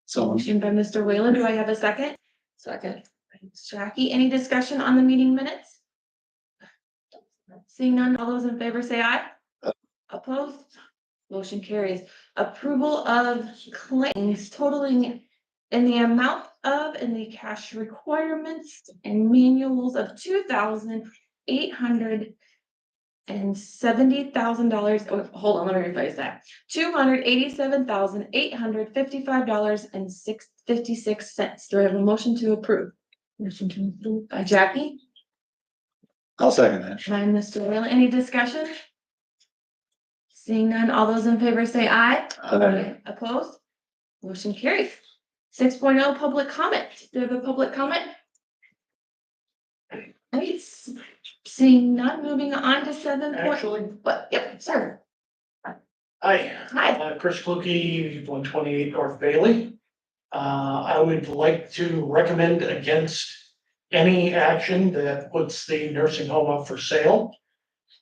So Motion by Mr. Whalen. Do I have a second? Second. Jackie, any discussion on the meeting minutes? Seeing none, all those in favor say aye. Opposed? Motion carries. Approval of claims totaling in the amount of and the cash requirements and manuals of $2,870,000. Oh, hold on, let me revise that. $287,855.56. Do I have a motion to approve? Motion to approve by Jackie. I'll second that. By Mr. Whalen. Any discussion? Seeing none, all those in favor say aye. Aye. Opposed? Motion carries. 6.0 public comment. Do you have a public comment? Right. Seeing none, moving on to 7. Actually, What? Yep, sir. hi, Hi. Chris Kluge, 128 North Bailey. I would like to recommend against any action that puts the nursing home up for sale.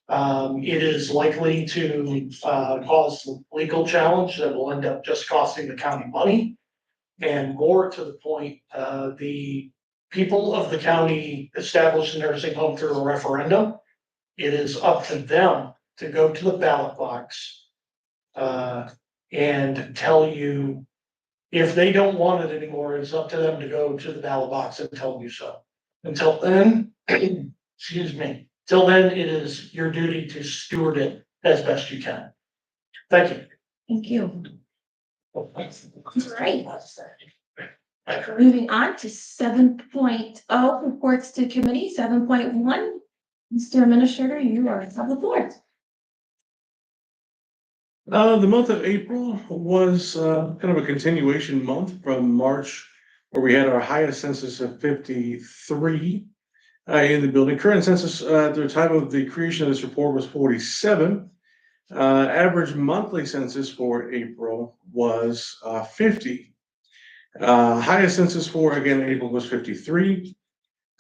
It is likely to cause a legal challenge that will end up just costing the county money. And more to the point, the people of the county established the nursing home through a referendum. It is up to them to go to the ballot box and tell you if they don't want it anymore. It's up to them to go to the ballot box and tell you so. Until then, excuse me, till then, it is your duty to steward it as best you can. Thank you. Thank you. All right. Moving on to 7.0 reports to committee. 7.1. Mr. Administrator, you are on the board. The month of April was kind of a continuation month from March, where we had our highest census of 53 in the building. Current census at the time of the creation of this report was 47. Average monthly census for April was 50. Highest census for, again, April was 53.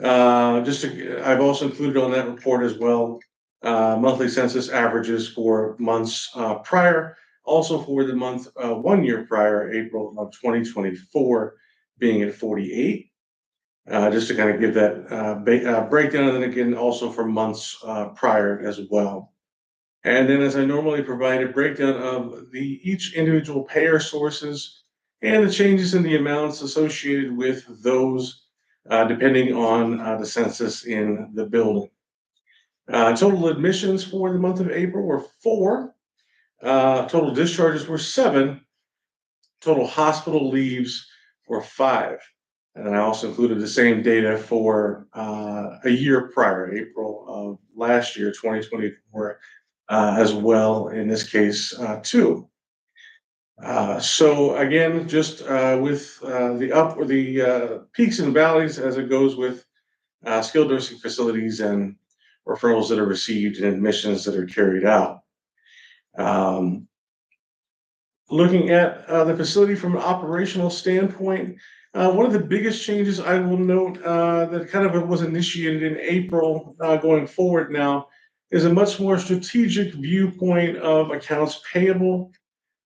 I've also included on that report as well monthly census averages for months prior, also for the month 1 year prior, April of 2024, being at 48. Just to kind of give that breakdown, and then again also for months prior as well. And then, as I normally provide, a breakdown of each individual payer sources and the changes in the amounts associated with those, depending on the census in the building. Total admissions for the month of April were 4. Total discharges were 7. Total hospital leaves were 5. And then I also included the same data for a year prior, April of last year, 2024, as well, in this case, 2. So again, just with the peaks and valleys as it goes with skilled nursing facilities and referrals that are received and admissions that are carried out. Looking at the facility from an operational standpoint, one of the biggest changes I will note that kind of was initiated in April going forward now is a much more strategic viewpoint of accounts payable,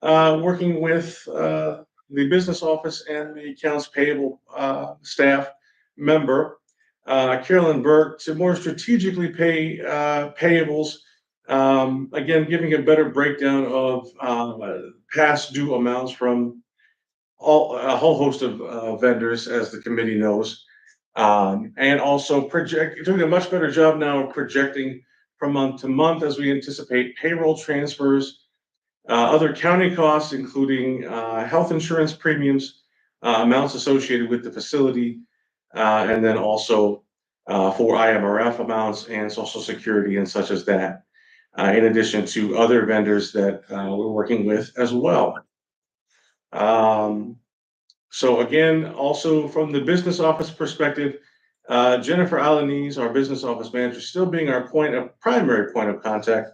working with the business office and the accounts payable staff member, Carolyn Burke, to more strategically pay payables. Again, giving a better breakdown of past due amounts from a whole host of vendors, as the committee knows, and also doing a much better job now of projecting from month to month as we anticipate payroll transfers, other county costs, including health insurance premiums, amounts associated with the facility, and then also for IMRF amounts and Social Security and such as that, in addition to other vendors that we're working with as well. So again, also from the business office perspective, Jennifer Alaniz, our business office manager, still being our primary point of contact,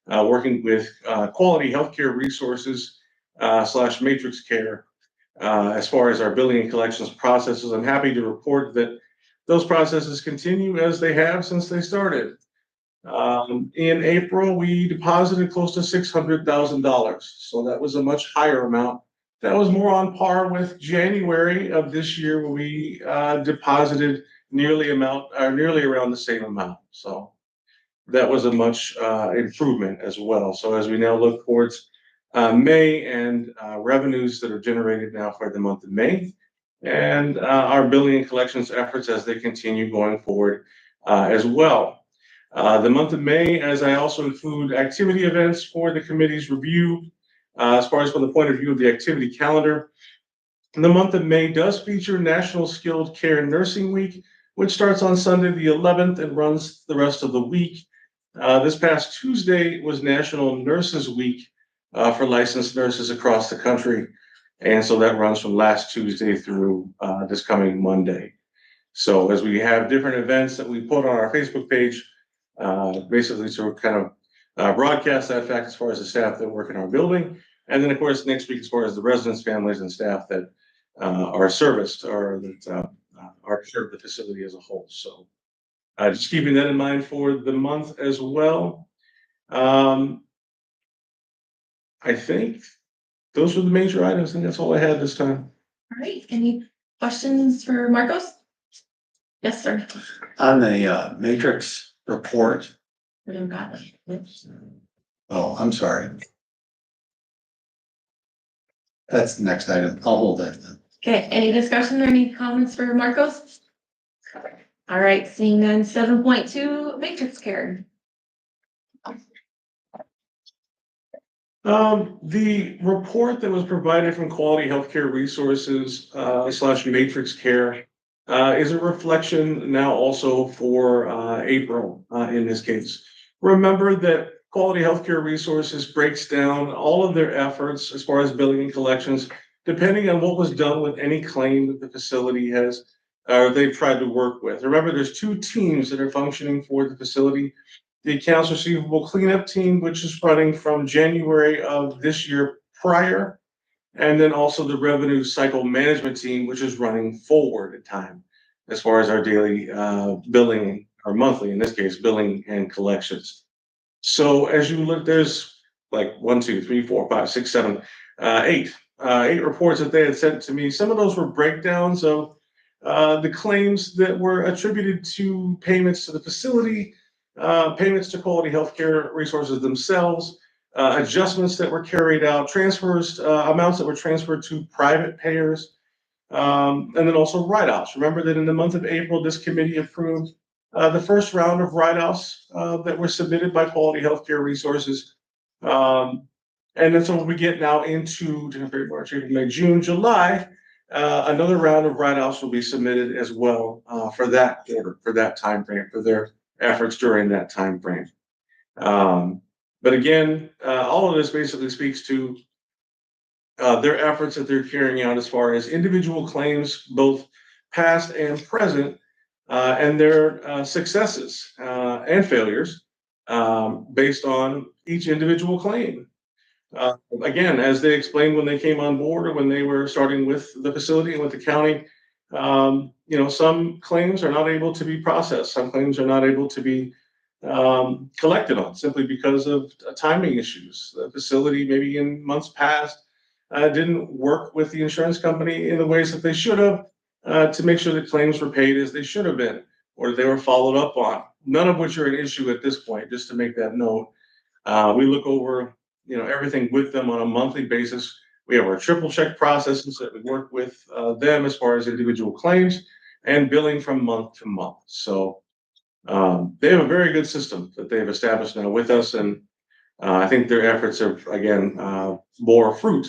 working with quality healthcare resources / matrix care as far as our billing and collections processes. I'm happy to report that those processes continue as they have since they started. In April, we deposited close to $600,000, so that was a much higher amount that was more on par with January of this year, where we deposited nearly around the same amount. So that was a much improvement as well. So as we now look towards May and revenues that are generated now for the month of May, and our billing and collections efforts as they continue going forward as well. The month of May, as I also include activity events for the committee's review, as far as from the point of view of the activity calendar. The month of May does feature National Skilled Care Nursing Week, which starts on Sunday the 11th and runs the rest of the week. This past Tuesday was National Nurses Week for licensed nurses across the country. And so that runs from last Tuesday through this coming Monday. So as we have different events that we put on our Facebook page, basically to kind of broadcast that fact as far as the staff that work in our building. And then of course, next week, as far as the residents, families and staff that are serviced or that are served the facility as a whole. So just keeping that in mind for the month as well. I think those were the major items, and that's all I had this time. All right, any questions for Marcos? Yes, sir. On the matrix report, We don't got it. oh, I'm sorry. That's the next item. I'll hold that then. Okay, any discussion or any comments for Marcos? All right, seeing none, 7.2 matrix care. The report that was provided from Quality Healthcare Resources / Matrix Care is a reflection now also for April in this case. Remember that Quality Healthcare Resources breaks down all of their efforts as far as billing and collections, depending on what was done with any claim that the facility has or they've tried to work with. Remember, there's two teams that are functioning for the facility. The accounts receivable cleanup team, which is running from January of this year prior, and then also the revenue cycle management team, which is running forward in time as far as our daily billing, or monthly, in this case, billing and collections. So as you look, there's like 1, 2, 3, 4, 5, 6, 7, 8 reports that they had sent to me. Some of those were breakdowns of the claims that were attributed to payments to the facility, payments to Quality Healthcare Resources themselves, adjustments that were carried out, transfers, amounts that were transferred to private payers, and then also write-offs. Remember that in the month of April, this committee approved the first round of write-offs that were submitted by Quality Healthcare Resources. And then so when we get now into February, March, April, May, June, July, another round of write-offs will be submitted as well for that quarter, for that time frame, for their efforts during that time frame. But again, all of this basically speaks to their efforts that they're carrying out as far as individual claims, both past and present, and their successes and failures based on each individual claim. Again, as they explained when they came on board or when they were starting with the facility and with the county, you know, some claims are not able to be processed. Some claims are not able to be collected on simply because of timing issues. The facility, maybe in months past, didn't work with the insurance company in the ways that they should have to make sure that claims were paid as they should have been, or they were followed up on. None of which are an issue at this point, just to make that note. We look over, you know, everything with them on a monthly basis. We have our triple check processes that we work with them as far as individual claims and billing from month to month. So they have a very good system that they've established now with us, and I think their efforts have again bore fruit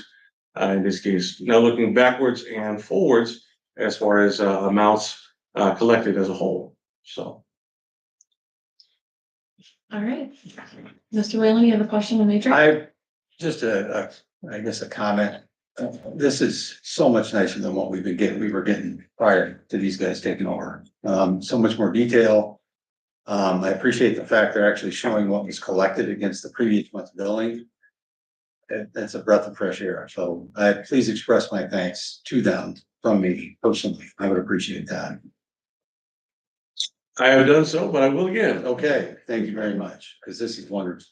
in this case. Now looking backwards and forwards as far as amounts collected as a whole. So. All right. Mr. Whalen, you have a question on matrix? I just I guess a comment. This is so much nicer than what we were getting prior to these guys taking over. So much more detail. I appreciate the fact they're actually showing what was collected against the previous month's billing. That's a breath of fresh air. So please express my thanks to them from me personally. I would appreciate that. I have done so, but I will again. Okay, thank you very much, because this is wonderful.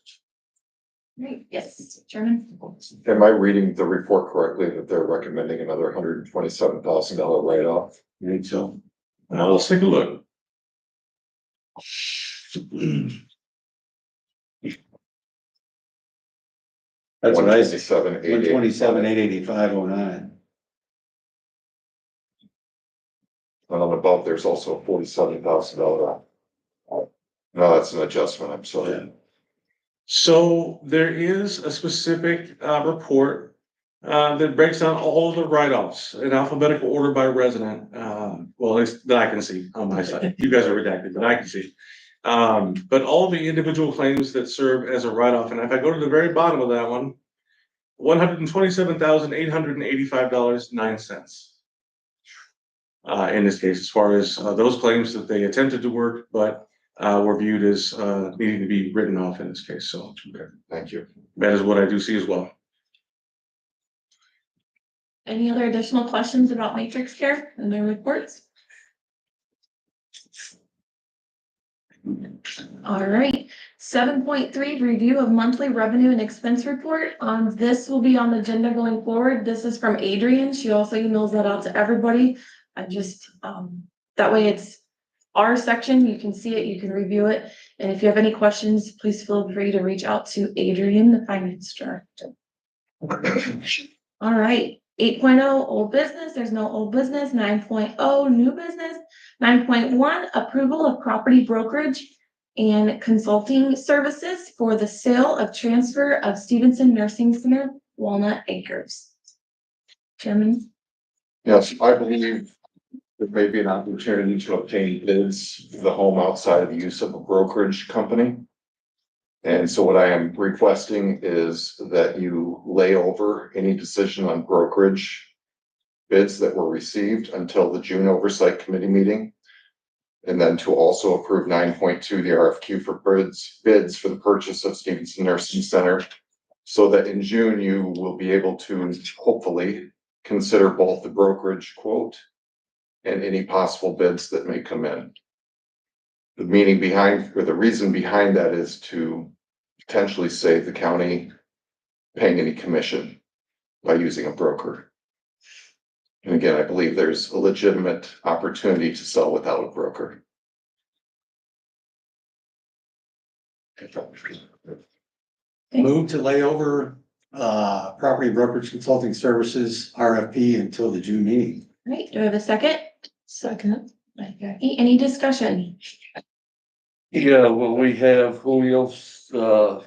Right, yes, Chairman. Am I reading the report correctly that they're recommending another $127,000 write-off? I think so. Let's take a look. That's what I said, 127,885. 127,885.09. And on above, there's also a $47,000. No, that's an adjustment, I'm sorry. So there is a specific report that breaks down all of the write-offs in alphabetical order by resident. Well, at least that I can see on my side. You guys are redacted, but I can see. But all the individual claims that serve as a write-off, and if I go to the very bottom of that one, $127,885.09. In this case, as far as those claims that they attempted to work, but were viewed as needing to be written off in this case. So Thank you. that is what I do see as well. Any other additional questions about matrix care and their reports? All right, 7.3, review of monthly revenue and expense report. This will be on the agenda going forward. This is from Adrian. She also emails that out to everybody. I just, that way it's our section. You can see it, you can review it. And if you have any questions, please feel free to reach out to Adrian, the finance director. All right, 8.0, old business. There's no old business. 9.0, new business. 9.1, approval of property brokerage and consulting services for the sale of transfer of Stephenson Nursing Center, Walnut Acres. Chairman? Yes, I believe there may be an opportunity to obtain bids for the home outside of the use of a brokerage company. And so what I am requesting is that you lay over any decision on brokerage bids that were received until the June Oversight Committee meeting. And then to also approve 9.2, the RFQ for bids for the purchase of Stephenson Nursing Center. So that in June, you will be able to hopefully consider both the brokerage quote and any possible bids that may come in. The meaning behind, or the reason behind that is to potentially save the county paying any commission by using a broker. And again, I believe there's a legitimate opportunity to sell without a broker. Move to lay over property brokerage consulting services RFP until the June meeting. All right, do I have a second? Second. Any discussion? Yeah, will we have Julio's on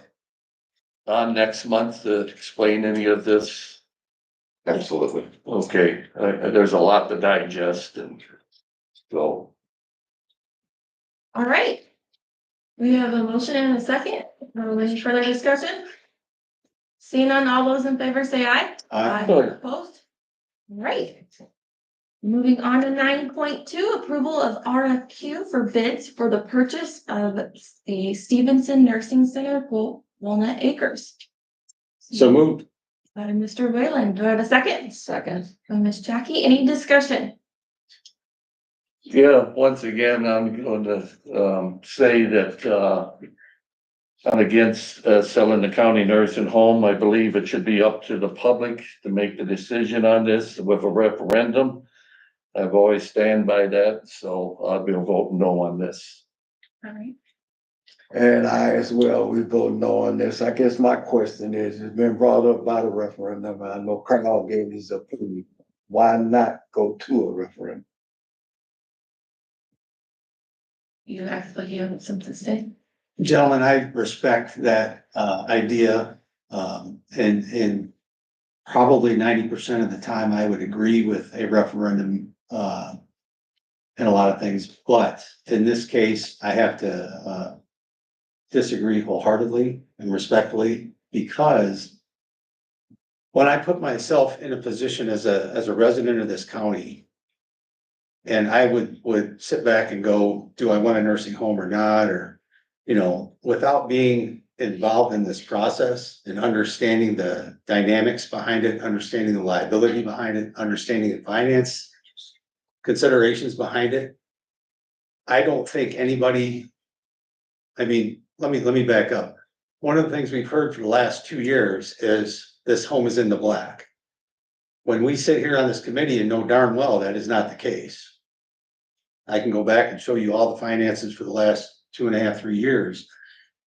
next month to explain any of this? Absolutely. Okay, there's a lot to digest and so. All right. We have a motion and a second. Any further discussion? Seeing none, all those in favor say aye. Opposed? Right. Moving on to 9.2, approval of RFQ for bids for the purchase of the Stephenson Nursing Center, Walnut Acres. So moved. By Mr. Whalen, do I have a second? Second. By Ms. Jackie, any discussion? Yeah, once again, I'm going to say that I'm against selling the county nursing home. I believe it should be up to the public to make the decision on this with a referendum. I've always stand by that, so I'll be voting no on this. All right. And I as well, we vote no on this. I guess my question is, it's been brought up by the referendum. I know Carl gave his opinion. Why not go to a referendum? You actually have something to say? Gentlemen, I respect that idea. And probably 90% of the time I would agree with a referendum in a lot of things, but in this case, I have to disagree wholeheartedly and respectfully, because when I put myself in a position as a resident of this county, and I would sit back and go, do I want a nursing home or not? Or, you know, without being involved in this process and understanding the dynamics behind it, understanding the liability behind it, understanding the finance considerations behind it. I don't think anybody, I mean, let me back up. one of the things we've heard for the last 2 years is this home is in the black. When we sit here on this committee and know darn well that is not the case. I can go back and show you all the finances for the last 2.5, 3 years.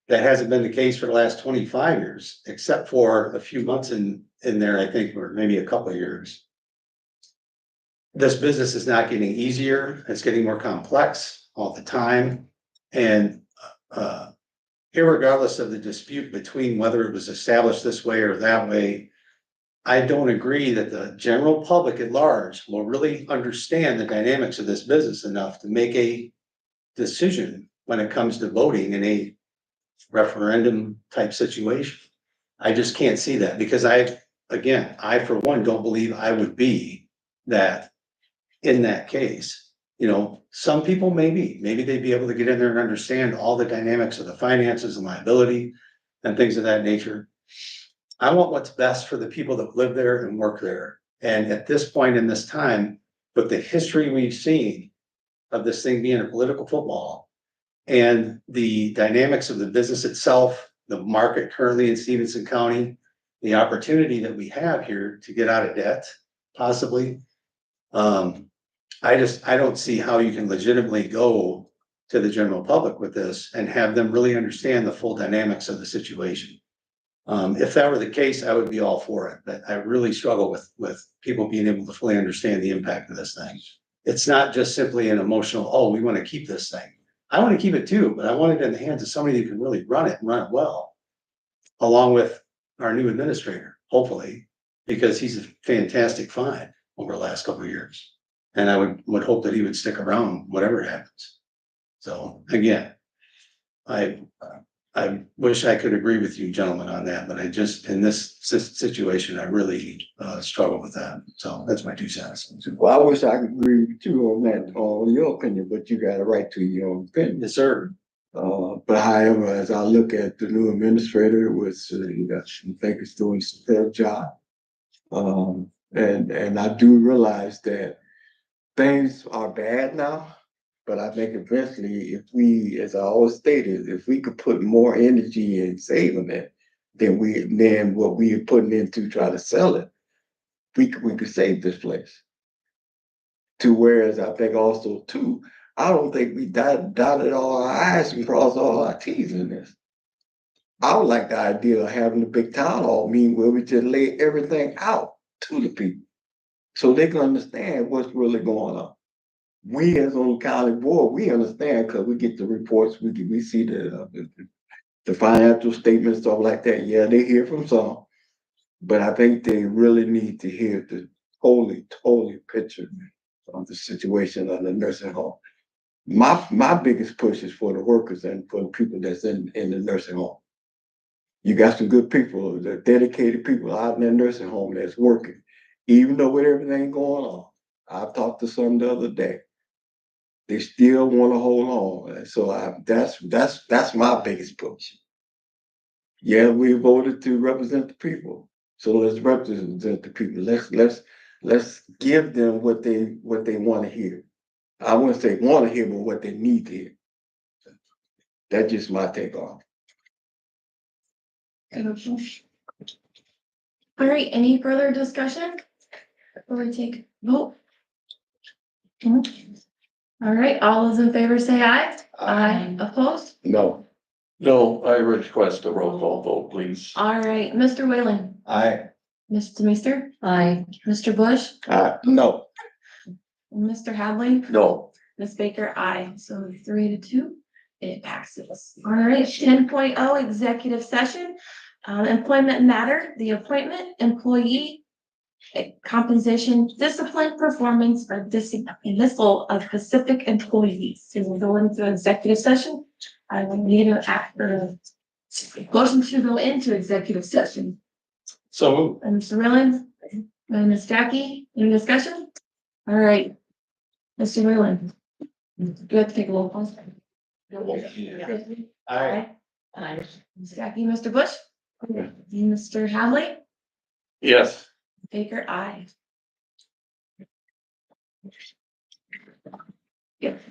That hasn't been the case for the last 25 years, except for a few months in there, I think, or maybe a couple of years. This business is not getting easier. It's getting more complex all the time. And irregardless of the dispute between whether it was established this way or that way, I don't agree that the general public at large will really understand the dynamics of this business enough to make a decision when it comes to voting in a referendum type situation. I just can't see that because I for one, don't believe I would be that in that case. You know, some people maybe they'd be able to get in there and understand all the dynamics of the finances and liability and things of that nature. I want what's best for the people that live there and work there. And at this point in this time, with the history we've seen of this thing being a political football and the dynamics of the business itself, the market currently in Stephenson County, the opportunity that we have here to get out of debt, possibly. I don't see how you can legitimately go to the general public with this and have them really understand the full dynamics of the situation. If that were the case, I would be all for it, but I really struggle with people being able to fully understand the impact of this thing. It's not just simply an emotional, oh, we want to keep this thing. I want to keep it too, but I want it in the hands of somebody who can really run it and run it well, along with our new administrator, hopefully, because he's a fantastic find over the last couple of years. And I would hope that he would stick around, whatever happens. So again, I wish I could agree with you gentlemen on that, but I just, in this situation, I really struggle with that. So that's my 2 cents. Well, I wish I could agree with you on that, on your opinion, but you got a right to your own opinion. Yes, sir. But however, as I look at the new administrator, which I think is doing a superb job. And I do realize that things are bad now, but I think eventually if we, as I always stated, if we could put more energy in saving it than what we are putting into try to sell it, we could save this place. To whereas I think also too, I don't think we dotted all our I's and crossed all our T's in this. I would like the idea of having a big town hall meeting where we just lay everything out to the people so they can understand what's really going on. We as on the county board, we understand because we get the reports, we see the financial statements, stuff like that. Yeah, they hear from some, but I think they really need to hear the totally picture of the situation of the nursing home. My biggest push is for the workers and for the people that's in the nursing home. You got some good people, the dedicated people out in that nursing home that's working, even though with everything going on. I talked to some the other day. They still want to hold on. So that's my biggest push. Yeah, we voted to represent the people. So let's represent the people. Let's give them what they want to hear. I wouldn't say want to hear, but what they need to hear. That's just my take on it. All right, any further discussion before we take vote? All right, all those in favor say aye. Aye. Opposed? No. No, I request a roll call vote, please. All right, Mr. Whalen, I, Mr. Meester? Aye. Mr. Bush? No. Mr. Hadley? No. Ms. Baker, aye. So 3-2, it passes. All right, 10.0 executive session. Employment matter, the appointment, employee compensation, discipline, performance, or dismissal of specific employees. So we'll go into executive session. I will need an motion to go into executive session. so And Mr. Rillin and Ms. Jackie, any discussion? All right. Mr. Rillin. Do have to take a roll call? Aye. Ms. Jackie, Mr. Bush? Mr. Hadley? Yes. Baker, aye. Yep.